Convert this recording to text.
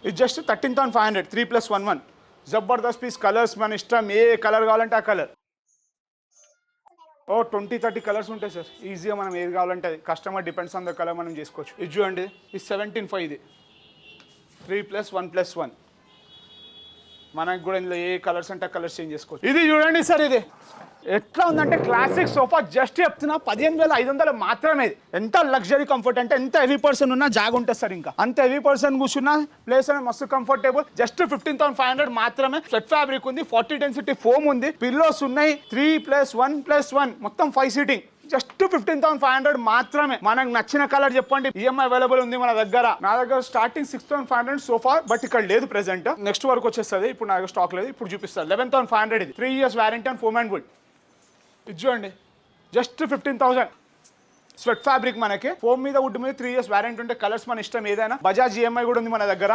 ఇది just 13,500 3+1 Jabardasth piece. Colours మన ఇష్టం, ఏ కలర్ కావాలంటే ఆ కలర్. ఓ 20-30 కలర్స్ ఉంటాయి సార్. ఈజీగా మనం ఏది కావాలంటే అది, customer depends on the colour మనం చేసుకోవచ్చు. ఇది చూడండి, ఇది 17,500 ఇది 3+1+1. మనకు కూడా ఇందులో ఏ కలర్స్ అంటే కలర్స్ చేంజ్ చేసుకోవచ్చు. ఇది చూడండి సార్, ఇది ఎట్లా ఉందంటే క్లాసిక్ సోఫా. జస్ట్ చెప్తున్నా 15,500 మాత్రమే. ఎంత లగ్జరీ కంఫర్ట్ అంటే, ఎంత హెవీ పర్సన్ ఉన్నా జాగ్ ఉంటుంది సార్. ఇంకా అంత హెవీ పర్సన్ కూర్చున్నా ప్లేస్ అనేది మస్తు కంఫర్టబుల్. జస్ట్ 15,500 మాత్రమే. స్వెట్ ఫ్యాబ్రిక్ ఉంది, 40 డెన్సిటీ ఫోమ్ ఉంది, పిల్లోస్ ఉన్నాయి, 3+1+1 మొత్తం 5 సీటింగ్. జస్ట్ 15,500 మాత్రమే. మనకు నచ్చిన కలర్ చెప్పండి, ఈఎంఐ అవైలబుల్ ఉంది మన దగ్గర. నా దగ్గర స్టార్టింగ్ 6,500 సోఫా, బట్ ఇక్కడ లేదు ప్రెసెంట్. నెక్స్ట్ వరకు వచ్చేస్తుంది. ఇప్పుడు నా దగ్గర స్టాక్ లేదు, ఇప్పుడు చూపిస్తాను. 11,500 ఇది 3 years warranty and foam and wood. ఇది చూడండి, జస్ట్ 15,000. స్వెట్ ఫ్యాబ్రిక్ మనకి, ఫోమ్ మీద వుడ్ మీద 3 years వారంటీ ఉంటే కలర్స్ మన ఇష్టం ఏదైనా. బజాజ్ ఈఎంఐ కూడా ఉంది మన దగ్గర.